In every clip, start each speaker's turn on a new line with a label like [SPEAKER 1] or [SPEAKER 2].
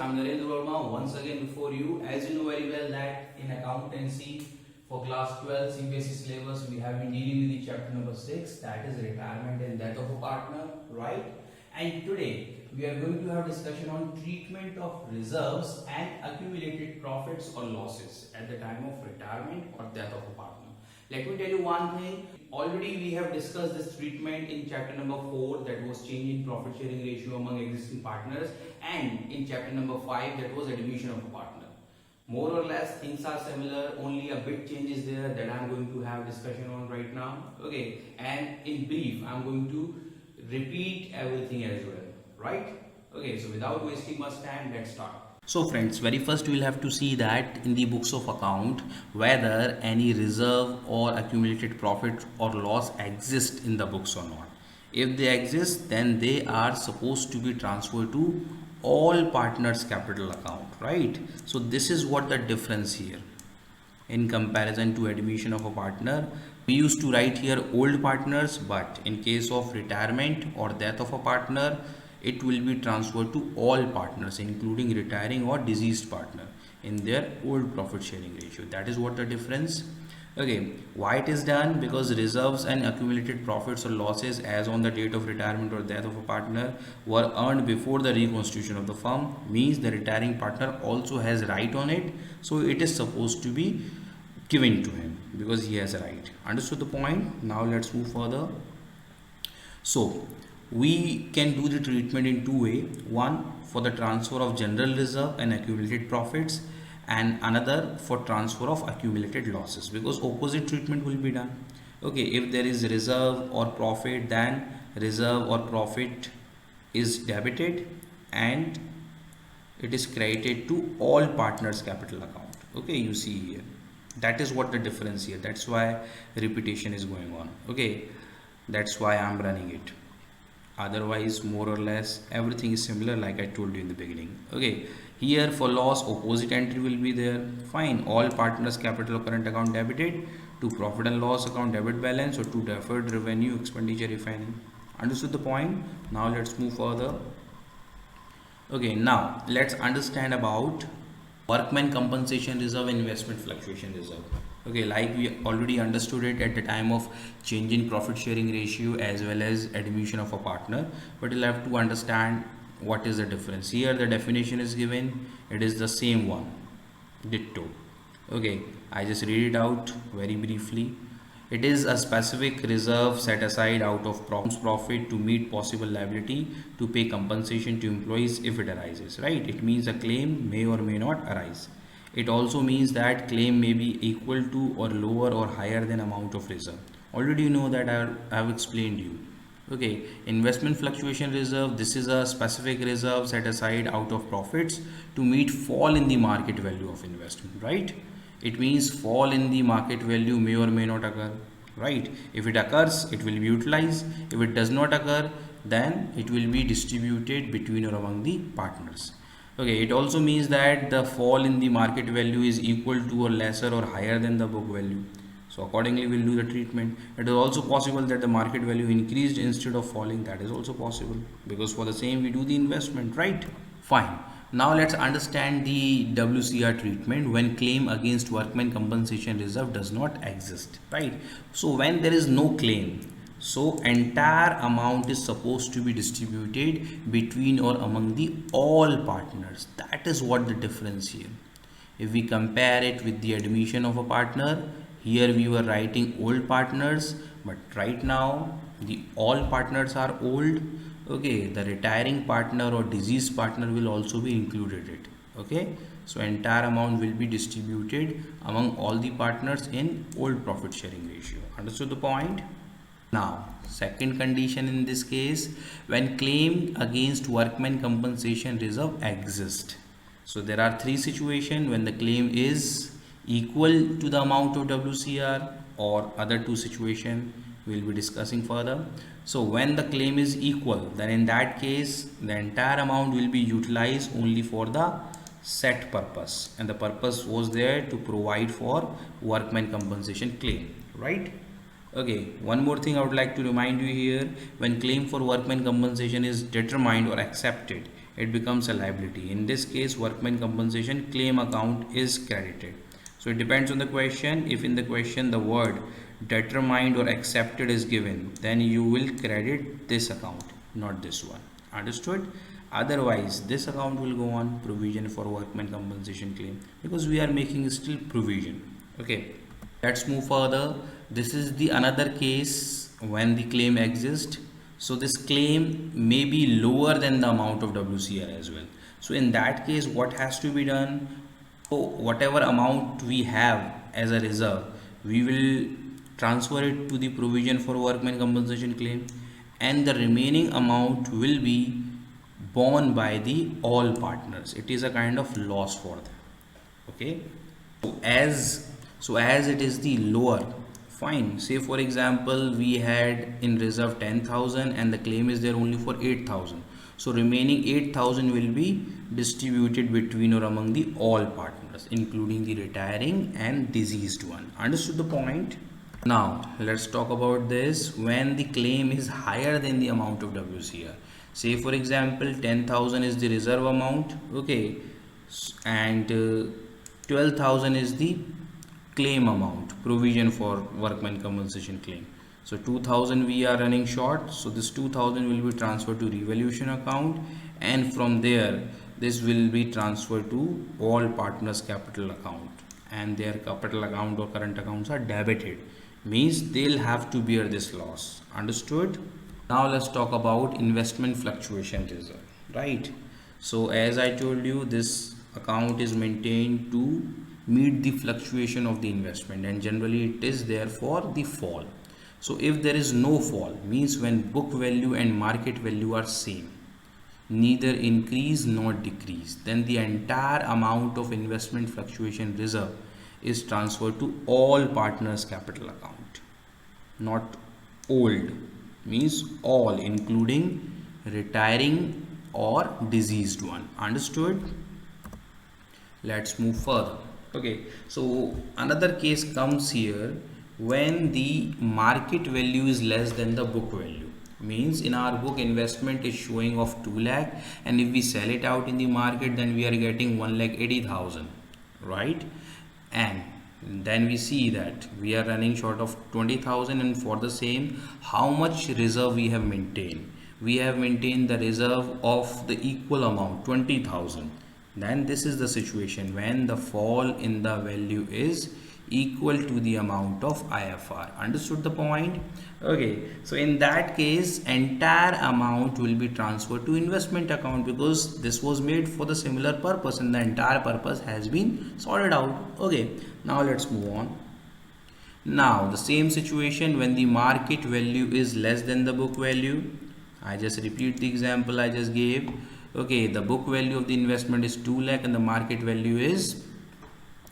[SPEAKER 1] I'm Narendra Verma once again before you. As you know very well that in accountancy for class 12 CBSE syllabus we have been dealing with the chapter number 6, that is retirement and death of a partner, right? And today we are going to have discussion on treatment of reserves and accumulated profits or losses at the time of retirement or death of a partner. Let me tell you one thing. Already we have discussed this treatment in chapter number 4, that was change in profit sharing ratio among existing partners, and in chapter number 5, that was admission of a partner. More or less things are similar, only a bit change is there that I am going to have discussion on right now. Okay, and in brief I am going to repeat everything as well, right? Okay, so without wasting much time, let's start. So friends, very first we will have to see that in the books of account whether any reserve or accumulated profit or loss exist in the books or not. If they exist, then they are supposed to be transferred to all partners capital account, right? So this is what the difference here in comparison to admission of a partner. We used to write here old partners, but in case of retirement or death of a partner, it will be transferred to all partners including retiring or deceased partner in their old profit sharing ratio. That is what the difference. Okay, why it is done? Because reserves and accumulated profits or losses as on the date of retirement or death of a partner were earned before the reconstitution of the firm, means the retiring partner also has right on it, so it is supposed to be given to him because he has a right. Understood the point? Now let's move further. So we can do the treatment in two ways. One for the transfer of general reserve and accumulated profits, and another for transfer of accumulated losses, because opposite treatment will be done. Okay, if there is reserve or profit, then reserve or profit is debited and it is credited to all partners capital account. Okay, you see here, that is what the difference here. That's why repetition is going on. Okay, that's why I'm running it. Otherwise more or less everything is similar like I told you in the beginning. Okay, here for loss opposite entry will be there. Fine, all partners capital or current account debited, to profit and loss account debit balance, or to deferred revenue expenditure if any. Understood the point? Now let's move further. Okay, now let's understand about workmen compensation reserve and investment fluctuation reserve. Okay, like we already understood it at the time of change in profit sharing ratio as well as admission of a partner, but you'll have to understand what is the difference. Here the definition is given, it is the same one, ditto. Okay, I just read it out very briefly. It is a specific reserve set aside out of profit to meet possible liability to pay compensation to employees if it arises, right? It means a claim may or may not arise. It also means that claim may be equal to or lower or higher than amount of reserve. Already you know that I have explained you. Okay, investment fluctuation reserve, this is a specific reserve set aside out of profits to meet fall in the market value of investment, right? It means fall in the market value may or may not occur, right? If it occurs, it will be utilized. If it does not occur, then it will be distributed between or among the partners. Okay, it also means that the fall in the market value is equal to or lesser or higher than the book value. So accordingly we'll do the treatment. It is also possible that the market value increased instead of falling. That is also possible because for the same we do the investment, right? Fine. Now let's understand the WCR treatment when claim against workmen compensation reserve does not exist, right? So when there is no claim, so entire amount is supposed to be distributed between or among the all partners. That is what the difference here. If we compare it with the admission of a partner, here we were writing old partners, but right now the all partners are old. Okay, the retiring partner or deceased partner will also be included it. Okay, so entire amount will be distributed among all the partners in old profit sharing ratio. Understood the point? Now second condition in this case, when claim against workmen compensation reserve exists. So there are three situations when the claim is equal to the amount of WCR, or other two situations we'll be discussing further. So when the claim is equal, then in that case the entire amount will be utilized only for the set purpose, and the purpose was there to provide for workmen compensation claim, right? Okay, one more thing I would like to remind you here, when claim for workmen compensation is determined or accepted, it becomes a liability. In this case, workmen compensation claim account is credited. So it depends on the question. If in the question the word determined or accepted is given, then you will credit this account, not this one. Understood? Otherwise, this account will go on provision for workmen compensation claim, because we are making still provision. Okay, let's move further. This is the another case when the claim exists. So this claim may be lower than the amount of WCR as well. So in that case, what has to be done? So whatever amount we have as a reserve, we will transfer it to the provision for workmen compensation claim, and the remaining amount will be borne by the all partners. It is a kind of loss for them. Okay, so as it is the lower, fine, say for example we had in reserve 10,000 and the claim is there only for 8,000, so remaining 8,000 will be distributed between or among the all partners, including the retiring and deceased one. Understood the point? Now let's talk about this when the claim is higher than the amount of WCR. Say for example 10,000 is the reserve amount, okay, and 12,000 is the claim amount, provision for workmen compensation claim. So 2,000 we are running short, so this 2,000 will be transferred to revaluation account, and from there this will be transferred to all partners capital account, and their capital account or current accounts are debited, means they'll have to bear this loss. Understood? Now let's talk about investment fluctuation reserve, right? So as I told you, this account is maintained to meet the fluctuation of the investment, and generally it is there for the fall. So if there is no fall, means when book value and market value are same, neither increase nor decrease, then the entire amount of investment fluctuation reserve is transferred to all partners capital account, not old, means all, including retiring or deceased one. Understood? Let's move further. Okay, so another case comes here when the market value is less than the book value, means in our book investment is showing of 2 lakh, and if we sell it out in the market, then we are getting 1,80,000, right? And then we see that we are running short of 20,000, and for the same, how much reserve we have maintained? We have maintained the reserve of the equal amount, 20,000. Then this is the situation when the fall in the value is equal to the amount of IFR. Understood the point? Okay, so in that case entire amount will be transferred to investment account, because this was made for the similar purpose and the entire purpose has been sorted out. Okay, now let's move on. Now the same situation when the market value is less than the book value. I just repeat the example I just gave. Okay, the book value of the investment is 2 lakh and the market value is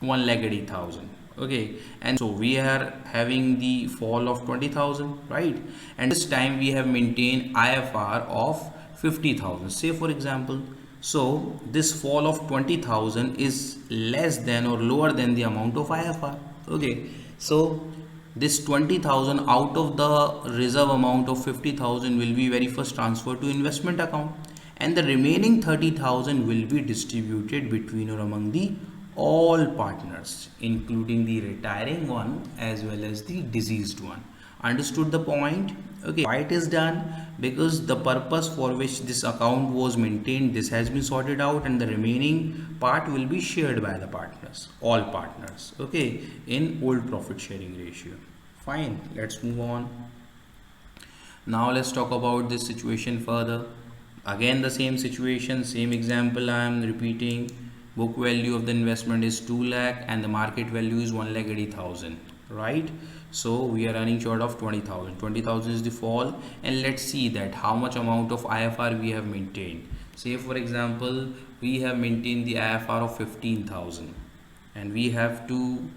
[SPEAKER 1] 1,80,000. Okay, and so we are having the fall of 20,000, right? And this time we have maintained IFR of 50,000, say for example. So this fall of 20,000 is less than or lower than the amount of IFR. Okay, so this 20,000 out of the reserve amount of 50,000 will be very first transferred to investment account, and the remaining 30,000 will be distributed between or among the all partners, including the retiring one as well as the deceased one. Understood the point? Okay, why it is done? Because the purpose for which this account was maintained, this has been sorted out, and the remaining part will be shared by the partners, all partners, okay, in old profit sharing ratio. Fine, let's move on. Now let's talk about this situation further. Again the same situation, same example I am repeating. Book value of the investment is 2 lakh and the market value is 1,80,000, right? So we are running short of 20,000. 20,000 is the fall, and let's see that how much amount of IFR we have maintained. Say for example we have maintained the IFR of 15,000, and we have to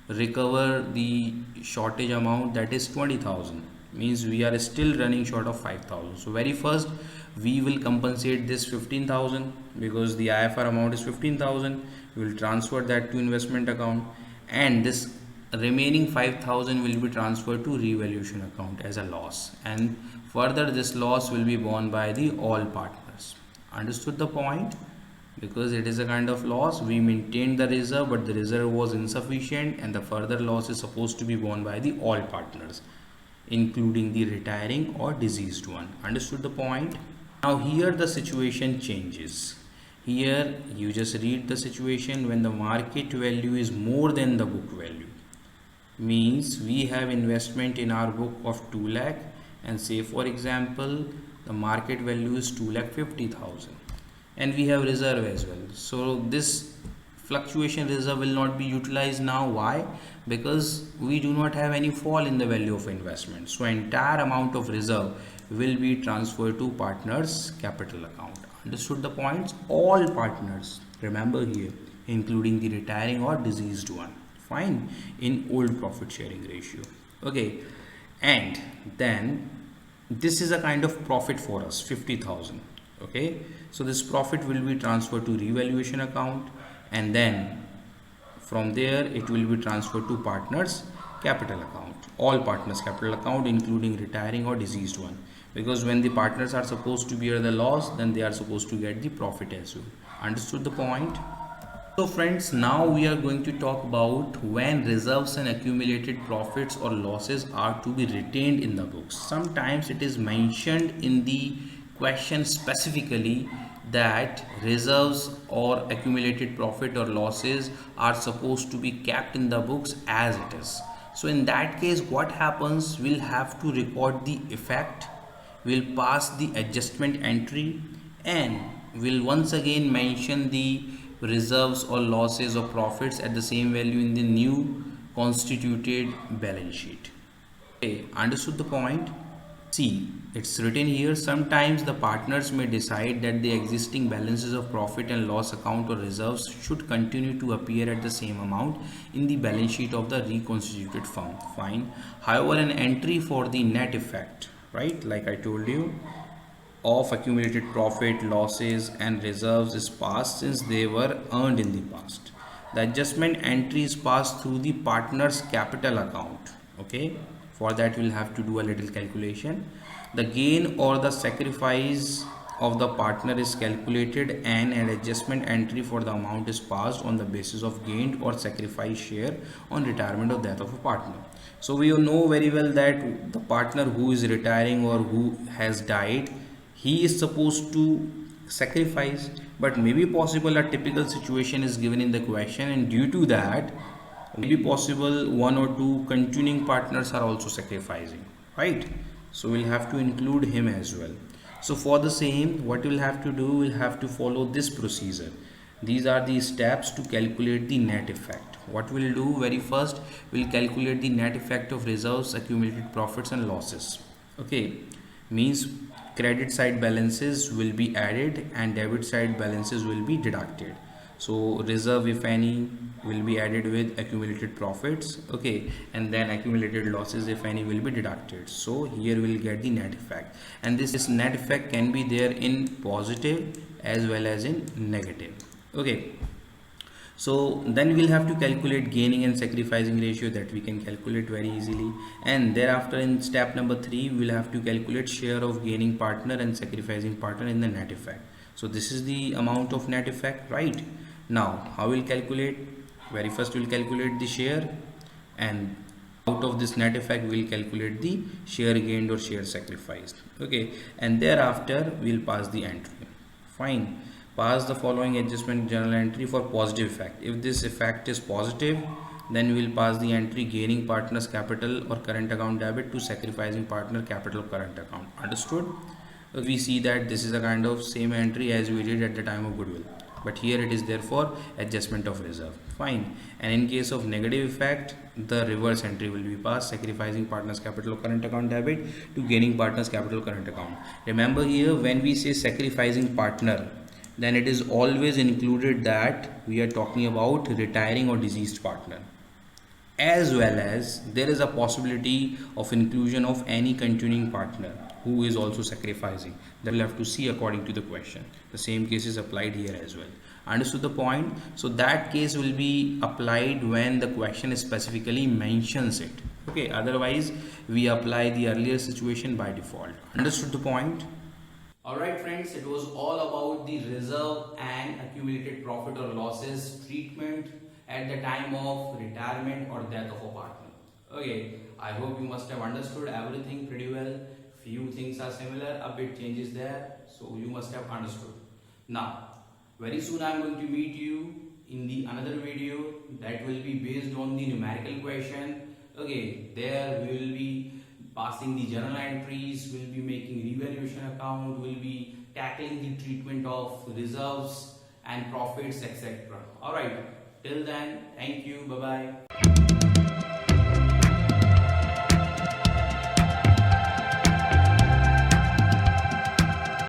[SPEAKER 1] recover the shortage amount, that is 20,000, means we are still running short of 5,000. So very first we will compensate this 15,000, because the IFR amount is 15,000. We will transfer that to investment account, and this remaining 5,000 will be transferred to revaluation account as a loss, and further this loss will be borne by the all partners. Understood the point? Because it is a kind of loss, we maintained the reserve, but the reserve was insufficient, and the further loss is supposed to be borne by the all partners, including the retiring or deceased one. Understood the point? Now here the situation changes. Here you just read the situation when the market value is more than the book value. Means we have investment in our book of 2 lakh, and say for example the market value is 2,50,000, and we have reserve as well. So this fluctuation reserve will not be utilized now. Why? Because we do not have any fall in the value of investment. So entire amount of reserve will be transferred to partners capital account. Understood the points? All partners, remember here, including the retiring or deceased one. Fine, in old profit sharing ratio. Okay, and then this is a kind of profit for us, 50,000. Okay, so this profit will be transferred to revaluation account, and then from there it will be transferred to partners capital account, all partners capital account, including retiring or deceased one, because when the partners are supposed to bear the loss, then they are supposed to get the profit as well. Understood the point? So friends, now we are going to talk about when reserves and accumulated profits or losses are to be retained in the books. Sometimes it is mentioned in the question specifically that reserves or accumulated profit or losses are supposed to be kept in the books as it is. So in that case, what happens? We'll have to record the effect, we'll pass the adjustment entry, and we'll once again mention the reserves or losses or profits at the same value in the new constituted balance sheet. Okay, understood the point? See, it's written here, sometimes the partners may decide that the existing balances of profit and loss account or reserves should continue to appear at the same amount in the balance sheet of the reconstituted firm. Fine. However, an entry for the net effect, right, like I told you, of accumulated profit, losses and reserves is passed since they were earned in the past. The adjustment entry is passed through the partner's capital account. Okay, for that we'll have to do a little calculation. The gain or the sacrifice of the partner is calculated, and an adjustment entry for the amount is passed on the basis of gained or sacrificed share on retirement or death of a partner. So we know very well that the partner who is retiring or who has died, he is supposed to sacrifice, but maybe possible a typical situation is given in the question, and due to that maybe possible one or two continuing partners are also sacrificing, right? So we'll have to include him as well. So for the same, what we'll have to do, we'll have to follow this procedure. These are the steps to calculate the net effect. What we'll do, very first we'll calculate the net effect of reserves, accumulated profits and losses. Okay, means credit side balances will be added and debit side balances will be deducted. So reserve, if any, will be added with accumulated profits. Okay, and then accumulated losses, if any, will be deducted. So here we'll get the net effect, and this net effect can be there in positive as well as in negative. Okay, so then we'll have to calculate gaining and sacrificing ratio, that we can calculate very easily, and thereafter in step number 3 we'll have to calculate share of gaining partner and sacrificing partner in the net effect. So this is the amount of net effect, right? Now how we'll calculate? Very first we'll calculate the share, and out of this net effect we'll calculate the share gained or share sacrificed. Okay, and thereafter we'll pass the entry. Fine. Pass the following adjustment journal entry for positive effect. If this effect is positive, then we will pass the entry gaining partner's capital or current account debit to sacrificing partner capital current account. Understood? We see that this is a kind of same entry as we did at the time of goodwill, but here it is therefore adjustment of reserve. Fine. And in case of negative effect, the reverse entry will be passed, sacrificing partner's capital or current account debit to gaining partner's capital current account. Remember here, when we say sacrificing partner, then it is always included that we are talking about retiring or deceased partner, as well as there is a possibility of inclusion of any continuing partner who is also sacrificing. That we'll have to see according to the question. The same case is applied here as well. Understood the point? So that case will be applied when the question specifically mentions it. Okay, otherwise we apply the earlier situation by default. Understood the point? Alright friends, it was all about the reserve and accumulated profit or losses treatment at the time of retirement or death of a partner. Okay, I hope you must have understood everything pretty well. Few things are similar, a bit changes there, so you must have understood. Now, very soon I am going to meet you in the another video that will be based on the numerical question. Okay, there we will be passing the journal entries, will be making revaluation account, will be tackling the treatment of reserves and profits, etc. Alright, till then, thank you, bye bye.